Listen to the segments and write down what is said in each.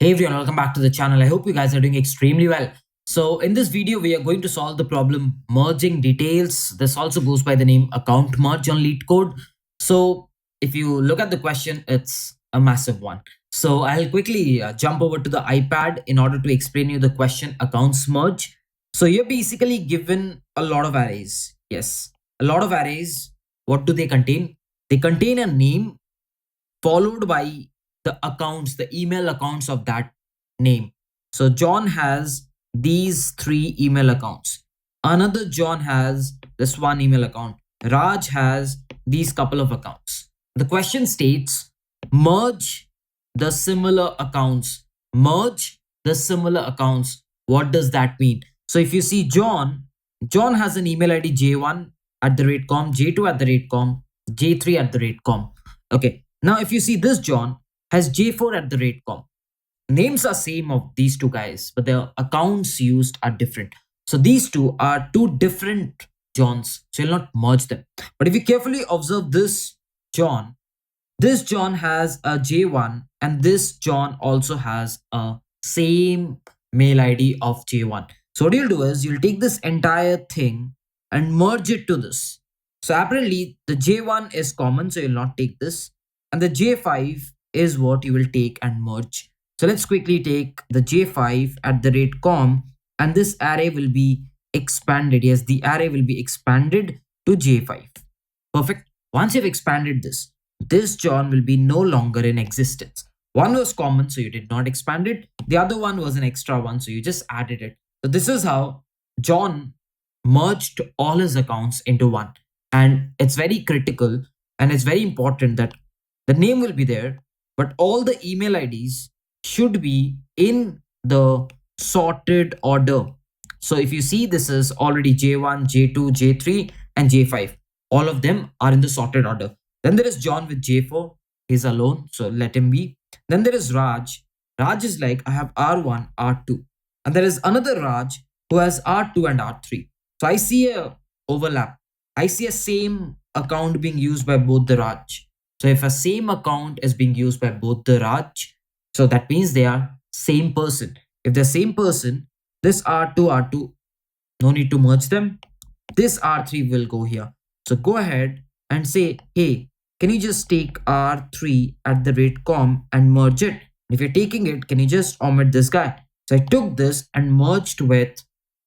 Hey everyone, welcome back to the channel. I hope you guys are doing extremely well. So in this video, we are going to solve the problem merging details. This also goes by the name account merge on LeetCode. So if you look at the question, it's a massive one. So I'll quickly jump over to the iPad in order to explain you the question accounts merge. So you're basically given a lot of arrays. Yes, a lot of arrays. What do they contain? They contain a name followed by the accounts, the email accounts of that name. So John has these three email accounts. Another John has this one email account. Raj has these couple of accounts. The question states merge the similar accounts. Merge the similar accounts. What does that mean? So if you see John has an email ID J1 at the rate com, J2 at the rate com, J3 at the rate com. Okay. Now, if you see this John has J4 at the rate com. Names are same of these two guys, but the accounts used are different. So these two are two different Johns. So you'll not merge them. But if you carefully observe this John has a J1 and this John also has a same mail ID of J1. So what you'll do is you'll take this entire thing and merge it to this. So apparently the J1 is common, so you'll not take this. And the J5 is what you will take and merge. So let's quickly take the J5 at the rate com and this array will be expanded. Yes, the array will be expanded to J5. Perfect. Once you've expanded this John will be no longer in existence. One was common, so you did not expand it. The other one was an extra one, so you just added it. So this is how John merged all his accounts into one. And it's very critical and it's very important that the name will be there, but all the email IDs should be in the sorted order. So if you see, this is already J1, J2, J3, and J5. All of them are in the sorted order. Then there is John with J4. He's alone, so let him be. Then there is Raj. Raj is like, I have R1, R2. And there is another Raj who has R2 and R3. So I see a overlap. I see a same account being used by both the Raj. So if a same account is being used by both the Raj, so that means they are same person. If they're same person, this R2, R2, no need to merge them. This R3 will go here. So go ahead and say, hey, can you just take R3 at the rate com and merge it? If you're taking it, can you just omit this guy? So I took this and merged with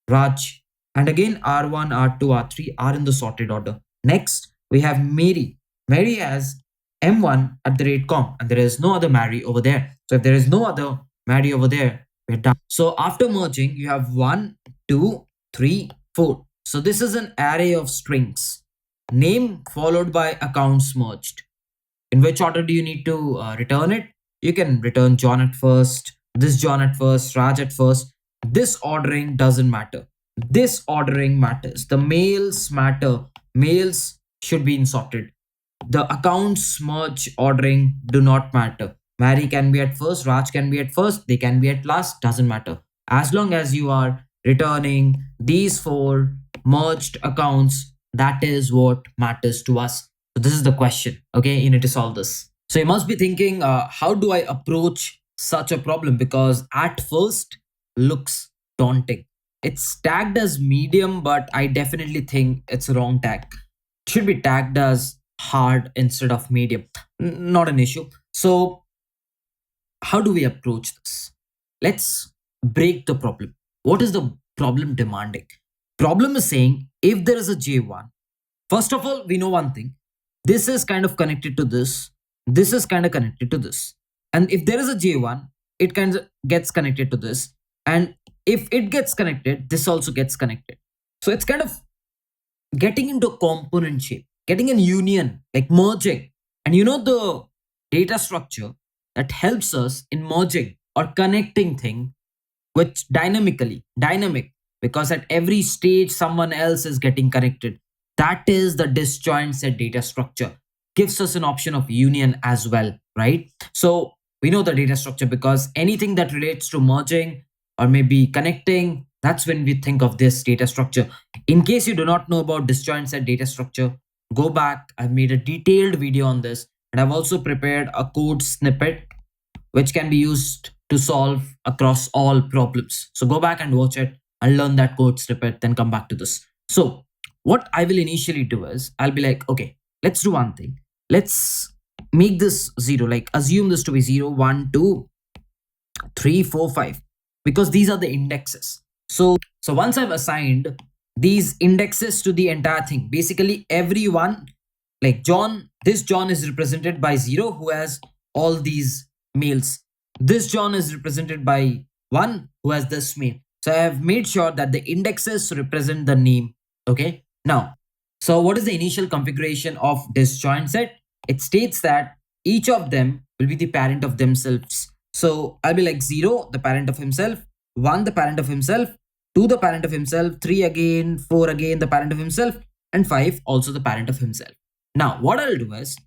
Raj. And again, R1, R2, R3 are in the sorted order. Next, we have Mary. Mary has M1 at the rate com, and there is no other Mary over there. So if there is no other Mary over there, we're done. So after merging, you have 1, 2, 3, 4. So this is an array of strings. Name followed by accounts merged. In which order do you need to return it? You can return John at first, this John at first, Raj at first. This ordering doesn't matter. This ordering matters. The mails matter. Mails should be in sorted. The accounts merge ordering do not matter. Mary can be at first, Raj can be at first, they can be at last, doesn't matter. As long as you are returning these four merged accounts, that is what matters to us. So this is the question. Okay, you need to solve this. So you must be thinking, how do I approach such a problem? Because at first looks daunting. It's tagged as medium, but I definitely think it's a wrong tag. It should be tagged as hard instead of medium. Not an issue. So how do we approach this? Let's break the problem. What is the problem demanding? Problem is saying if there is a J1, first of all, we know one thing. This is kind of connected to this. This is kind of connected to this. And if there is a J1, it kind of gets connected to this. And if it gets connected, this also gets connected. So it's kind of getting into component shape, getting in union, like merging. And you know the data structure that helps us in merging or connecting thing, which dynamic, because at every stage someone else is getting connected. That is the disjoint set data structure. Gives us an option of union as well, right? So we know the data structure because anything that relates to merging or maybe connecting, that's when we think of this data structure. In case you do not know about disjoint set data structure, go back. I've made a detailed video on this, and I've also prepared a code snippet which can be used to solve across all problems. So go back and watch it and learn that code snippet, then come back to this. So what I will initially do is I'll be like, okay, let's do one thing. Let's make this zero, like assume this to be 0, 1, 2, 3, 4, 5, because these are the indexes. So once I've assigned these indexes to the entire thing, basically everyone, like John, this John is represented by 0 who has all these males. This John is represented by 1 who has this male. So I have made sure that the indexes represent the name. Okay. Now, so what is the initial configuration of disjoint set? It states that each of them will be the parent of themselves. So I'll be like 0, the parent of himself, 1, the parent of himself, 2, the parent of himself, 3 again, 4 again, the parent of himself, and 5 also the parent of himself. Now, what I'll do is,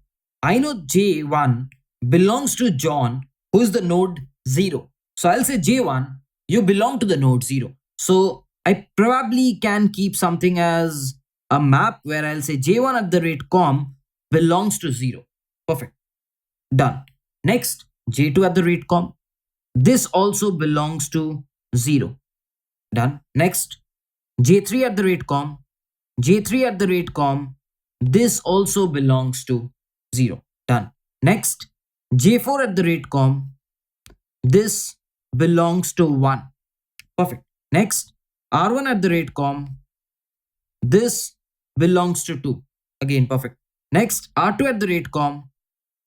I know J1 belongs to John, who is the node 0. So I'll say J1, you belong to the node 0. So I probably can keep something as a map where I'll say J1 at the rate com belongs to 0. Perfect. Done. Next, J2 at the rate com. This also belongs to 0. Done. Next, J3 at the rate com. J3 at the rate com. This also belongs to 0. Done. Next, J4 at the rate com. This belongs to 1. Perfect. Next, R1 at the rate com. This belongs to 2. Again, perfect. Next, R2 at the rate com.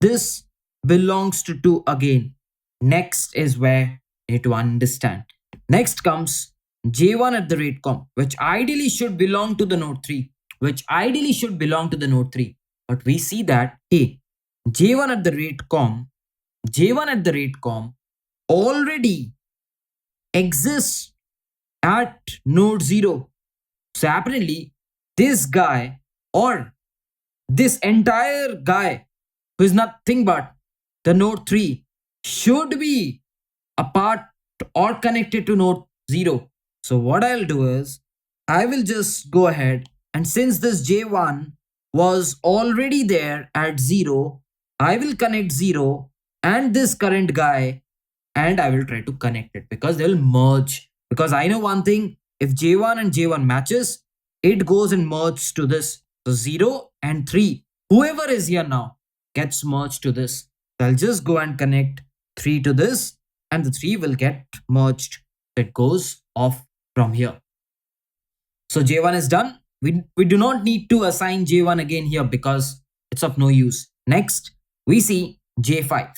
This belongs to 2 again. Next is where you need to understand. Next comes J1 at the rate com, which ideally should belong to the node 3. Which ideally should belong to the node 3. But we see that, hey, J1 at the rate com, J1 at the rate com already exists at node 0. So apparently, this guy or this entire guy who is nothing but the node 3 should be a part or connected to node 0. So what I'll do is I will just go ahead, and since this J1 was already there at 0, I will connect 0 and this current guy, and I will try to connect it because they'll merge. Because I know one thing, if J1 and J1 matches, it goes and merges to this. So 0 and 3, whoever is here now gets merged to this. So I'll just go and connect 3 to this, and the 3 will get merged. It goes off from here. So J1 is done. We do not need to assign J1 again here because it's of no use. Next, we see J5.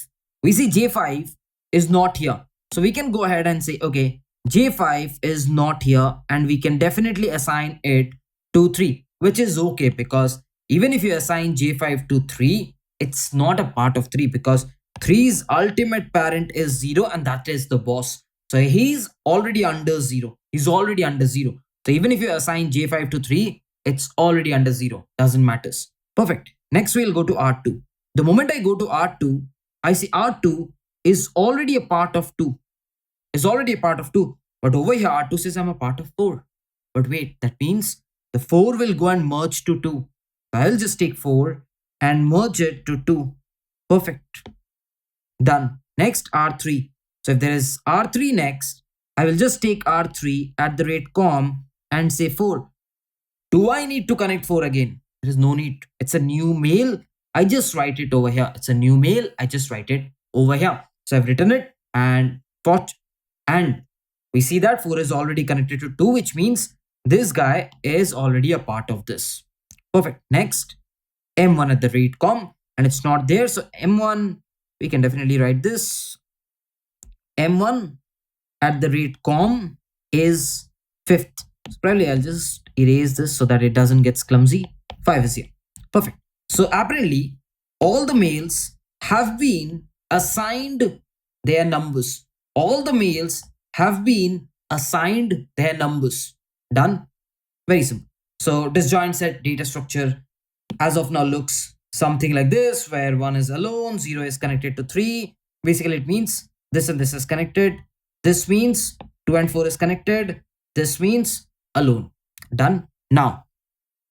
We see J5 is not here. So we can go ahead and say, okay, J5 is not here, and we can definitely assign it to 3, which is okay because even if you assign J5 to 3, it's not a part of 3 because 3's ultimate parent is 0, and that is the boss. So he's already under 0. He's already under 0. So even if you assign J5 to 3, it's already under 0. Doesn't matter. Perfect. Next, we'll go to R2. The moment I go to R2, I see R2 is already a part of 2. Is already a part of 2. But over here, R2 says I'm a part of 4. But wait, that means the 4 will go and merge to 2. So I'll just take 4 and merge it to 2. Perfect. Done. Next, R3. So if there is R3 next, I will just take R3 at the rate com and say 4. Do I need to connect 4 again? There is no need. It's a new mail. I just write it over here. It's a new mail. I just write it over here. So I've written it and we see that 4 is already connected to 2, which means this guy is already a part of this. Perfect. Next, M1 at the rate com, and it's not there. So M1, we can definitely write this. M1 at the rate com is 5th. So probably I'll just erase this so that it doesn't get clumsy. 5 is here. Perfect. So apparently all the males have been assigned their numbers. All the males have been assigned their numbers. Done. Very simple. So disjoint set data structure as of now looks something like this, where 1 is alone, 0 is connected to 3. Basically it means this and this is connected. This means 2 and 4 is connected. This means alone. Done. Now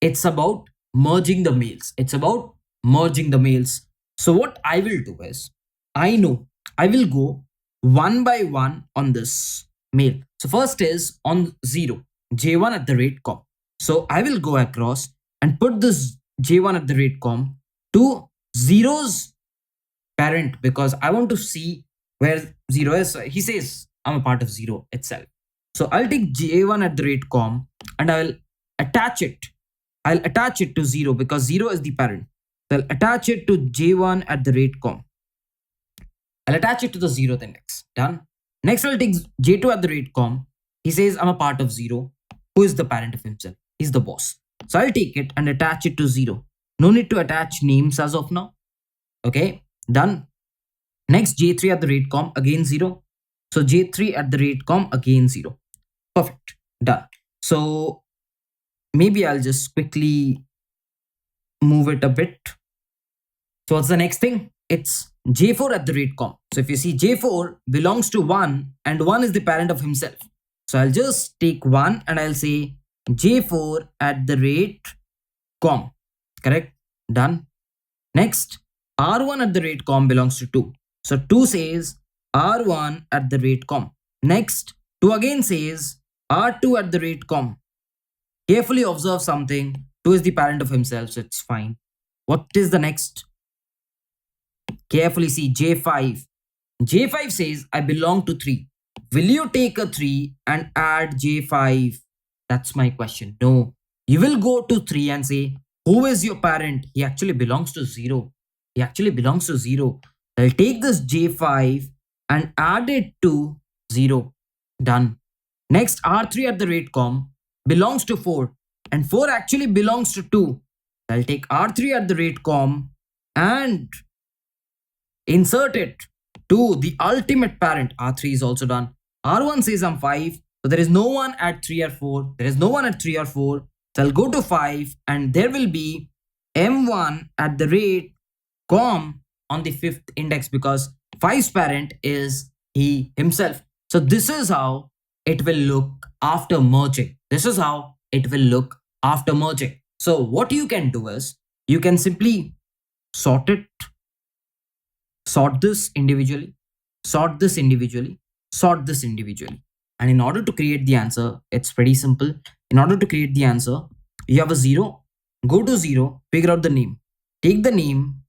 it's about merging the males. It's about merging the males. So what I will do is, I know I will go one by one on this mail. So first is on 0, j1 at the rate com. So I will go across and put this j1 at the rate com to zero's parent because I want to see where 0 is. He says I'm a part of 0 itself. So I'll take j1 at the rate com and I'll attach it. I'll attach it to 0 because 0 is the parent. So I'll attach it to j1 at the rate com. I'll attach it to the 0th index. Done. Next, I'll take j2 at the rate com. He says I'm a part of 0. Who is the parent of himself? He's the boss. So I'll take it and attach it to 0. No need to attach names as of now. Okay, done. Next, j3 at the rate com, again 0. So j3 at the rate com, again 0. Perfect. Done. So maybe I'll just quickly move it a bit. So what's the next thing? It's j4 at the rate com. So if you see j4 belongs to 1 and 1 is the parent of himself. So I'll just take 1 and I'll say j4 at the rate com. Correct? Done. Next, r1 at the rate com belongs to 2. So 2 says r1 at the rate com. Next, 2 again says r2 at the rate com. Carefully observe something. 2 is the parent of himself, so it's fine. What is the next? Carefully see j5. j5 says I belong to 3. Will you take a 3 and add j5? That's my question. No. You will go to 3 and say, who is your parent? He actually belongs to 0. He actually belongs to 0. I'll take this j5 and add it to 0. Done. Next, r3 at the rate com belongs to 4. And 4 actually belongs to 2. I'll take r3 at the rate com and insert it to the ultimate parent. R3 is also done. R1 says I'm 5. So there is no one at 3 or 4. There is no one at 3 or 4. So I'll go to 5 and there will be m1 at the rate com on the 5th index because 5's parent is he himself. So this is how it will look after merging. This is how it will look after merging. So what you can do is you can simply sort it, sort this individually, sort this individually, sort this individually. And in order to create the answer, it's pretty simple. In order to create the answer, you have a 0, go to 0, figure out the name. Take the name,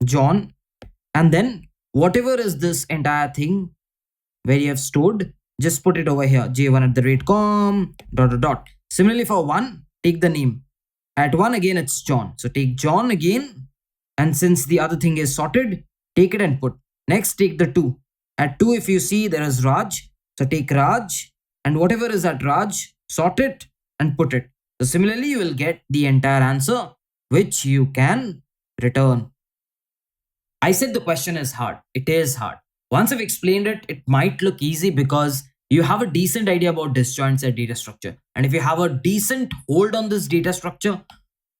John, and then whatever is this entire thing where you have stored, just put it over here, j1 at the rate com, dot, dot, dot. Similarly for 1, take the name. At 1 again, it's John. So take John again. And since the other thing is sorted, take it and put. Next, take the 2. At 2, if you see, there is Raj. So take Raj and whatever is at Raj, sort it and put it. So similarly, you will get the entire answer, which you can return. I said the question is hard. It is hard. Once I've explained it, it might look easy because you have a decent idea about disjoints and data structure. And if you have a decent hold on this data structure,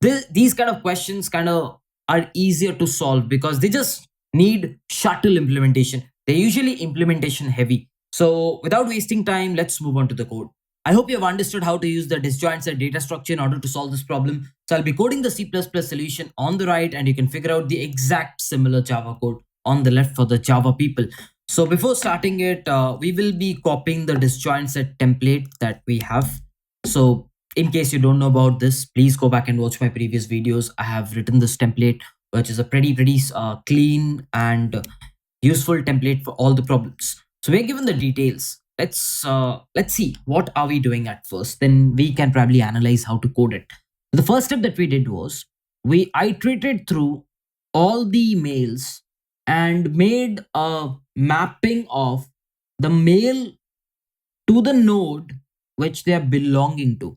these kind of questions kind of are easier to solve because they just need shuttle implementation. They're usually implementation heavy. So without wasting time, let's move on to the code. I hope you have understood how to use the disjoints and data structure in order to solve this problem. So I'll be coding the C++ solution on the right and you can figure out the exact similar Java code on the left for the Java people. So before starting it, we will be copying the disjoint set template that we have. So in case you don't know about this, please go back and watch my previous videos. I have written this template, which is a pretty clean and useful template for all the problems. So we're given the details. Let's see what are we doing at first. Then we can probably analyze how to code it. The first step that we did was we iterated through all the mails and made a mapping of the mail to the node which they are belonging to.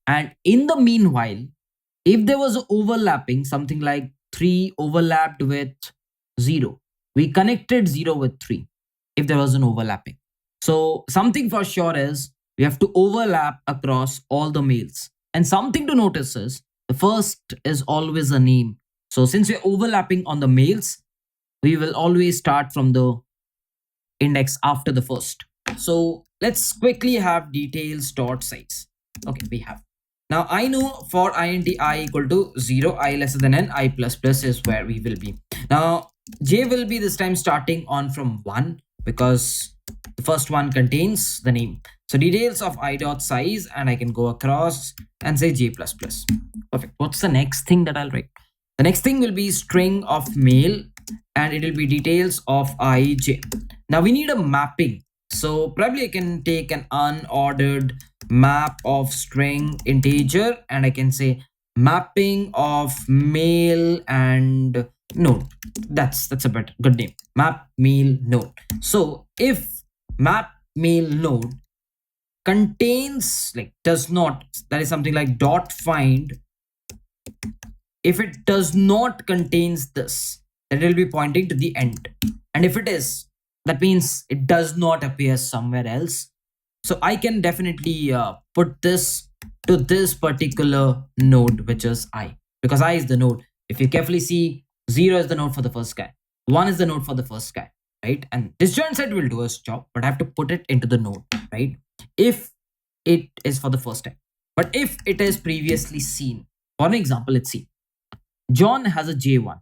And in the meanwhile, if there was overlapping, something like 3 overlapped with 0, we connected 0 with 3 if there was an overlapping. So something for sure is we have to overlap across all the mails. And something to notice is the first is always a name. So since we're overlapping on the mails, we will always start from the index after the first. So let's quickly have details dot size. Okay, we have. Now I know for int I equal to 0, I lesser than n, I plus plus is where we will be. Now j will be this time starting on from 1. because the first one contains the name. So details of I dot size, and I can go across and say J plus plus. Perfect. What's the next thing that I'll write? The next thing will be string of male, and it will be details of I J. Now we need a mapping. So probably I can take an unordered map of string integer, and I can say mapping of male and node. That's a better good name. Map male node. So if map male node contains, like, does not, that is something like dot find, if it does not contains this, then it will be pointing to the end. And if it is, that means it does not appear somewhere else. So I can definitely put this to this particular node, which is I, because I is the node. If you carefully see, 0 is the node for the first guy, 1 is the node for the first guy, right? And disjoint set will do its job, but I have to put it into the node, right? If it is for the first time. But if it is previously seen, for an example, let's see. John has a J1,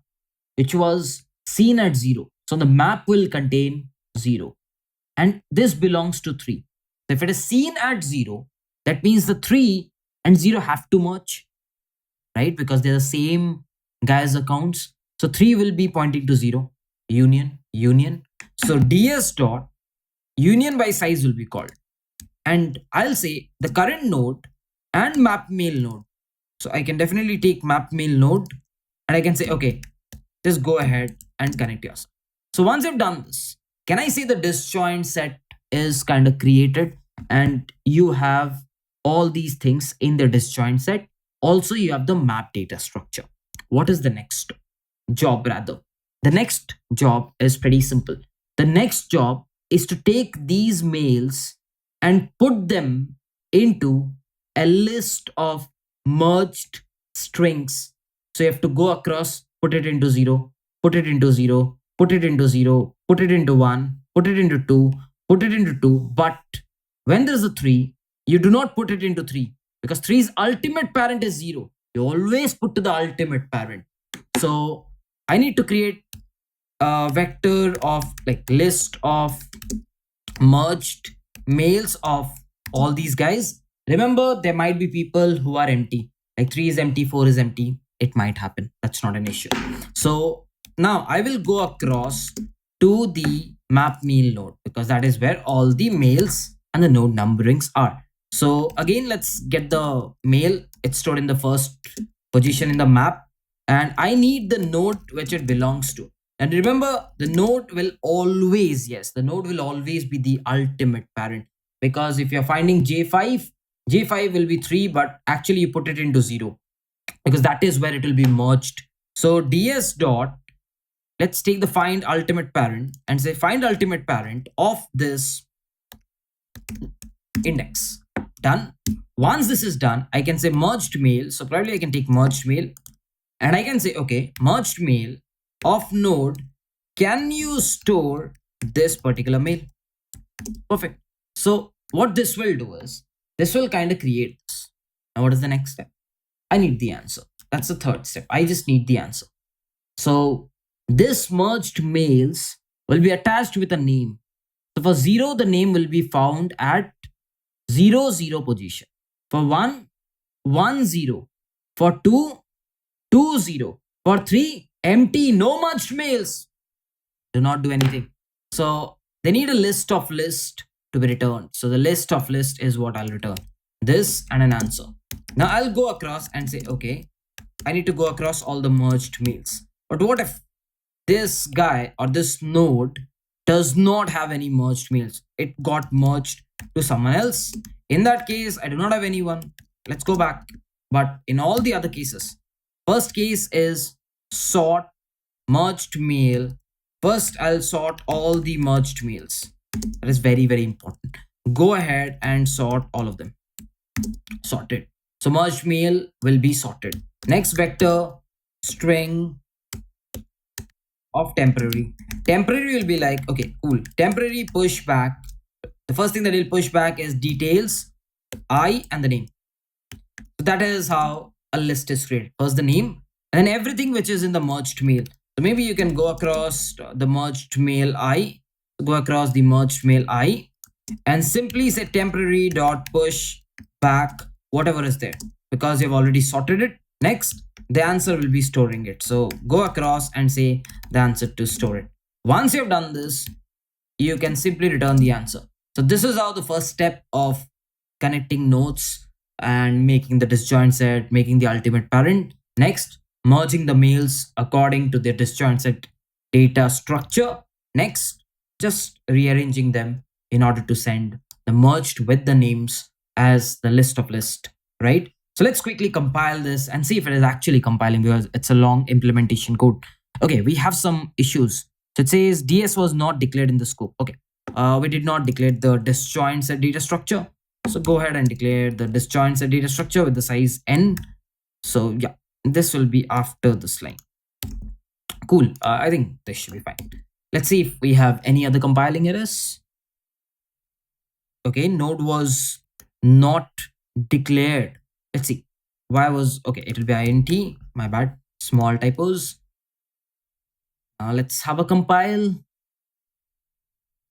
which was seen at 0. So the map will contain 0. And this belongs to 3. So if it is seen at 0, that means the 3 and 0 have to merge, right? Because they're the same guy's accounts. So 3 will be pointing to 0. Union, union. So ds dot union by size will be called. And I'll say the current node and map male node. So I can definitely take map male node, and I can say, okay, just go ahead and connect yourself. So once I've done this, can I say the disjoint set is kind of created, and you have all these things in the disjoint set? Also, you have the map data structure. What is the next job rather? The next job is pretty simple. The next job is to take these males and put them into a list of merged strings. So you have to go across, put it into 0, put it into 0, put it into 0, put it into 1, put it into 2, put it into 2. But when there's a 3, you do not put it into 3, because 3's ultimate parent is 0. You always put to the ultimate parent. So I need to create a vector of, like, list of merged males of all these guys. Remember, there might be people who are empty, like 3 is empty, 4 is empty. It might happen. That's not an issue. So now I will go across to the map male node, because that is where all the males and the node numberings are. So again, let's get the male. It's stored in the first position in the map, and I need the node which it belongs to. And remember, the node will always, yes, the node will always be the ultimate parent, because if you're finding J5, J5 will be 3, but actually you put it into 0, because that is where it will be merged. So ds dot, let's take the find ultimate parent and say find ultimate parent of this index. Done. Once this is done, I can say merged male. So probably I can take merged male, and I can say, okay, merged male of node, can you store this particular male? Perfect. So what this will do is, this will kind of create this. Now what is the next step? I need the answer. That's the third step. I just need the answer. So this merged males will be attached with a name. So for 0, the name will be found at 0, 0 position. For 1, 1, 0. For 2, 2, 0. For 3, empty, no merged males. Do not do anything. So they need a list of list to be returned. So the list of list is what I'll return. This and an answer. Now I'll go across and say, okay, I need to go across all the merged males. But what if this guy or this node does not have any merged males? It got merged to someone else. In that case, I do not have anyone. Let's go back. But in all the other cases, first case is sort merged male. First, I'll sort all the merged males. That is very, very important. Go ahead and sort all of them. Sorted. So merged male will be sorted. Next vector, string of temporary. Temporary will be like, okay, cool. Temporary push back. The first thing that will push back is details, I, and the name. So that is how a list is created. First the name, and then everything which is in the merged male. So maybe you can go across the merged male I, Go across the merged mail I and simply say temporary dot push back whatever is there because you've already sorted it. Next, the answer will be storing it. So go across and say the answer to store it. Once you've done this, you can simply return the answer. So this is how the first step of connecting nodes and making the disjoint set, making the ultimate parent. Next, merging the mails according to their disjoint set data structure. Next, just rearranging them in order to send the merged with the names as the list of list, right? So let's quickly compile this and see if it is actually compiling because it's a long implementation code. Okay, we have some issues. So it says DS was not declared in the scope. Okay, we did not declare the disjoint set data structure. So go ahead and declare the disjoint set data structure with the size n. So yeah, this will be after this line. Cool. I think this should be fine. Let's see if we have any other compiling errors. Okay, node was not declared. Let's see. Why was okay? It will be int. My bad. Small typos. Let's have a compile.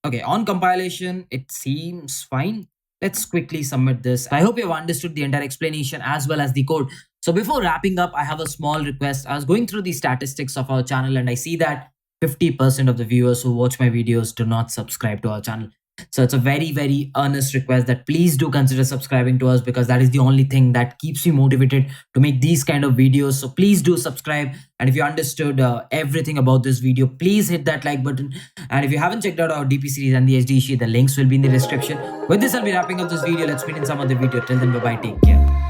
Okay, on compilation, it seems fine. Let's quickly submit this. I hope you've understood the entire explanation as well as the code. So before wrapping up, I have a small request. I was going through the statistics of our channel and I see that 50% of the viewers who watch my videos do not subscribe to our channel. So it's a very, very earnest request that please do consider subscribing to us because that is the only thing that keeps me motivated to make these kind of videos. So please do subscribe. And if you understood everything about this video, please hit that like button. And if you haven't checked out our DP series and the SD sheet, the links will be in the description. With this, I'll be wrapping up this video. Let's meet in some other video. Till then, bye bye. Take care.